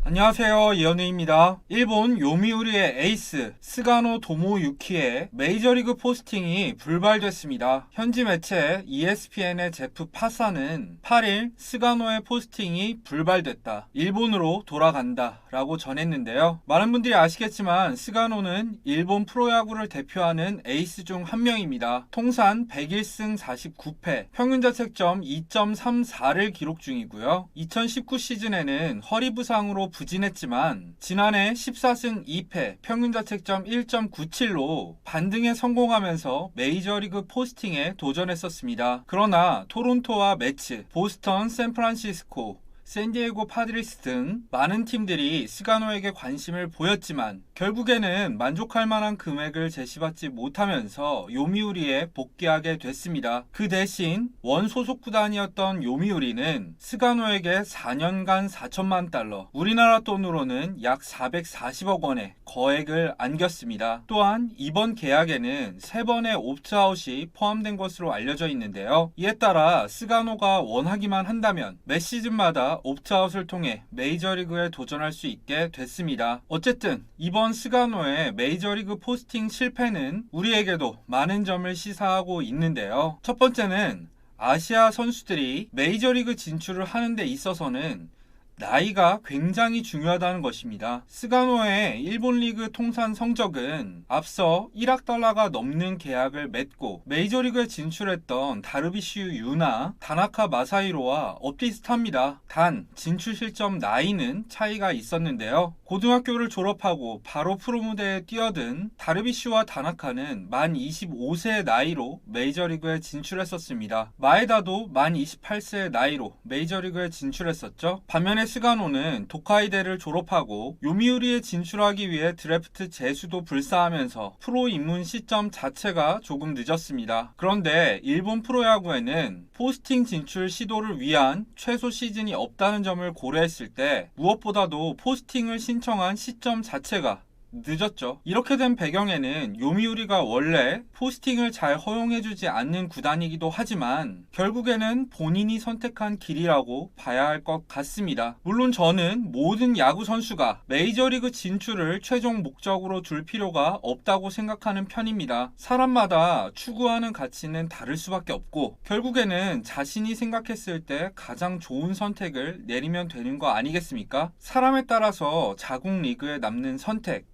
안녕하세요, 이현우입니다. 일본 요미우리의 에이스 스가노 도모유키의 메이저리그 포스팅이 불발됐습니다. 현지 매체 ESPN의 제프 파사는 8일 스가노의 포스팅이 불발됐다, 일본으로 돌아간다 라고 전했는데요. 많은 분들이 아시겠지만 스가노는 일본 프로야구를 대표하는 에이스 중 한 명입니다. 통산 101승 49패, 평균자책점 2.34를 기록 중이고요. 2019 시즌에는 허리 부상으로 부진했지만 지난해 14승 2패, 평균자책점 1.97로 반등에 성공하면서 메이저리그 포스팅에 도전했었습니다. 그러나 토론토와 매츠, 보스턴, 샌프란시스코, 샌디에고 파드리스 등 많은 팀들이 스가노에게 관심을 보였지만 결국에는 만족할 만한 금액을 제시받지 못하면서 요미우리에 복귀하게 됐습니다. 그 대신 원 소속 구단이었던 요미우리는 스가노에게 4년간 4천만 달러, 우리나라 돈으로는 약 440억 원의 거액을 안겼습니다. 또한 이번 계약에는 3번의 옵트아웃이 포함된 것으로 알려져 있는데요. 이에 따라 스가노가 원하기만 한다면 매 시즌마다 옵트아웃을 통해 메이저리그에 도전할 수 있게 됐습니다. 어쨌든 이번 스가노의 메이저리그 포스팅 실패는 우리에게도 많은 점을 시사하고 있는데요. 첫 번째는 아시아 선수들이 메이저리그 진출을 하는 데 있어서는 나이가 굉장히 중요하다는 것입니다. 스가노의 일본 리그 통산 성적은 앞서 1억 달러가 넘는 계약을 맺고 메이저리그에 진출했던 다르비슈 유나, 다나카 마사히로와 엇비슷합니다. 단 진출 실점 나이는 차이가 있었는데요. 고등학교를 졸업하고 바로 프로 무대에 뛰어든 다르비슈와 다나카는 만 25세의 나이로 메이저리그에 진출했었습니다. 마에다도 만 28세의 나이로 메이저리그에 진출했었죠. 반면에 스가노는 도카이대를 졸업하고 요미우리에 진출하기 위해 드래프트 재수도 불사하면서 프로 입문 시점 자체가 조금 늦었습니다. 그런데 일본 프로야구에는 포스팅 진출 시도를 위한 최소 시즌이 없다는 점을 고려했을 때 무엇보다도 포스팅을 신청한 시점 자체가 늦었죠. 이렇게 된 배경에는 요미우리가 원래 포스팅을 잘 허용해주지 않는 구단이기도 하지만 결국에는 본인이 선택한 길이라고 봐야 할 것 같습니다. 물론 저는 모든 야구 선수가 메이저리그 진출을 최종 목적으로 둘 필요가 없다고 생각하는 편입니다. 사람마다 추구하는 가치는 다를 수밖에 없고 결국에는 자신이 생각했을 때 가장 좋은 선택을 내리면 되는 거 아니겠습니까? 사람에 따라서 자국 리그에 남는 선택,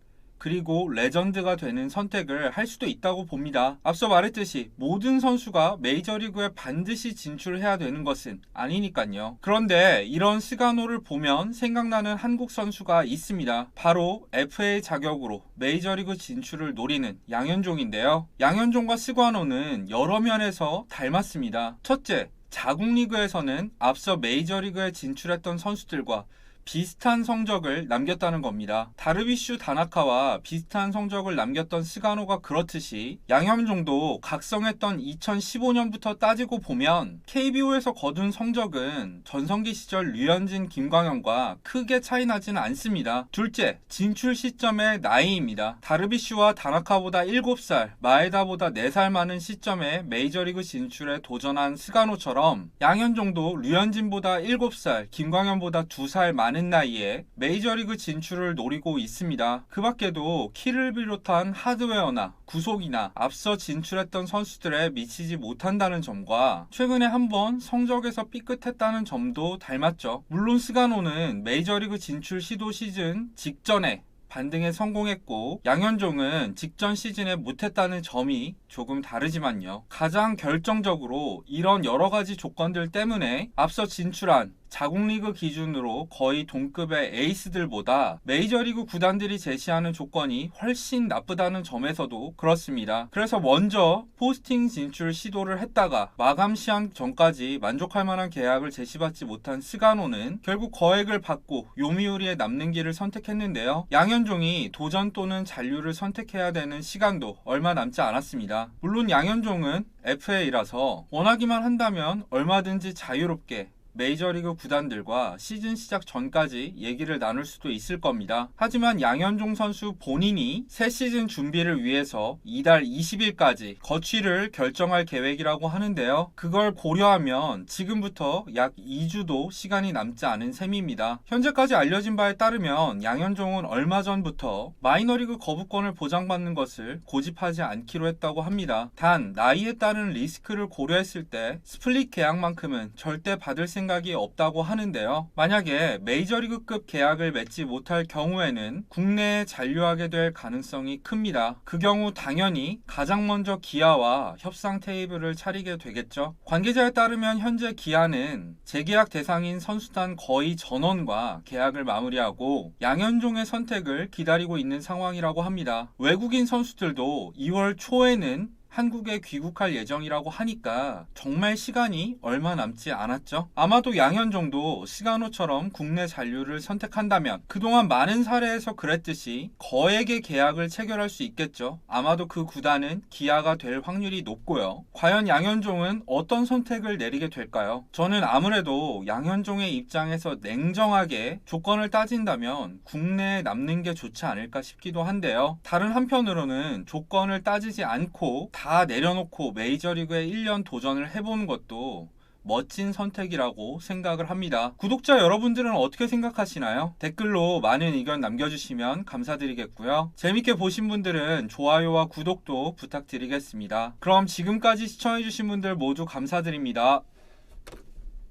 그리고 레전드가 되는 선택을 할 수도 있다고 봅니다. 앞서 말했듯이 모든 선수가 메이저리그에 반드시 진출해야 되는 것은 아니니까요. 그런데 이런 스가노를 보면 생각나는 한국 선수가 있습니다. 바로 FA 자격으로 메이저리그 진출을 노리는 양현종인데요. 양현종과 스가노는 여러 면에서 닮았습니다. 첫째, 자국 리그에서는 앞서 메이저리그에 진출했던 선수들과 비슷한 성적을 남겼다는 겁니다. 다르비슈 다나카와 비슷한 성적을 남겼던 스가노가 그렇듯이 양현종도 각성했던 2015년부터 따지고 보면 KBO에서 거둔 성적은 전성기 시절 류현진, 김광현과 크게 차이 나지는 않습니다. 둘째, 진출 시점의 나이입니다. 다르비슈와 다나카보다 7살, 마에다보다 4살 많은 시점에 메이저리그 진출에 도전한 스가노처럼 양현종도 류현진보다 7살, 김광현보다 2살 많은 나이에 메이저리그 진출을 노리고 있습니다. 그 밖에도 키를 비롯한 하드웨어나 구속이나 앞서 진출했던 선수들에 미치지 못한다는 점과 최근에 한번 성적에서 삐끗했다는 점도 닮았죠. 물론 스가노는 메이저리그 진출 시도 시즌 직전에 반등에 성공했고 양현종은 직전 시즌에 못했다는 점이 조금 다르지만요. 가장 결정적으로 이런 여러 가지 조건들 때문에 앞서 진출한 자국 리그 기준으로 거의 동급의 에이스들보다 메이저리그 구단들이 제시하는 조건이 훨씬 나쁘다는 점에서도 그렇습니다. 그래서 먼저 포스팅 진출 시도를 했다가 마감 시한 전까지 만족할 만한 계약을 제시받지 못한 스가노는 결국 거액을 받고 요미우리에 남는 길을 선택했는데요. 양현종이 도전 또는 잔류를 선택해야 되는 시간도 얼마 남지 않았습니다. 물론 양현종은 FA라서 원하기만 한다면 얼마든지 자유롭게 메이저리그 구단들과 시즌 시작 전까지 얘기를 나눌 수도 있을 겁니다. 하지만 양현종 선수 본인이 새 시즌 준비를 위해서 이달 20일까지 거취를 결정할 계획이라고 하는데요. 그걸 고려하면 지금부터 약 2주도 시간이 남지 않은 셈입니다. 현재까지 알려진 바에 따르면 양현종은 얼마 전부터 마이너리그 거부권을 보장받는 것을 고집하지 않기로 했다고 합니다. 단 나이에 따른 리스크를 고려했을 때 스플릿 계약만큼은 절대 받을 생각이 없다고 하는데요. 만약에 메이저리그급 계약을 맺지 못할 경우에는 국내에 잔류하게 될 가능성이 큽니다. 그 경우 당연히 가장 먼저 기아와 협상 테이블을 차리게 되겠죠. 관계자에 따르면 현재 기아는 재계약 대상인 선수단 거의 전원과 계약을 마무리하고 양현종의 선택을 기다리고 있는 상황이라고 합니다. 외국인 선수들도 2월 초에는 한국에 귀국할 예정이라고 하니까 정말 시간이 얼마 남지 않았죠. 아마도 양현종도 시가노처럼 국내 잔류를 선택한다면 그동안 많은 사례에서 그랬듯이 거액의 계약을 체결할 수 있겠죠. 아마도 그 구단은 기아가 될 확률이 높고요. 과연 양현종은 어떤 선택을 내리게 될까요? 저는 아무래도 양현종의 입장에서 냉정하게 조건을 따진다면 국내에 남는 게 좋지 않을까 싶기도 한데요. 다른 한편으로는 조건을 따지지 않고 다 내려놓고 메이저리그에 1년 도전을 해보는 것도 멋진 선택이라고 생각을 합니다. 구독자 여러분들은 어떻게 생각하시나요? 댓글로 많은 의견 남겨주시면 감사드리겠고요. 재밌게 보신 분들은 좋아요와 구독도 부탁드리겠습니다. 그럼 지금까지 시청해주신 분들 모두 감사드립니다.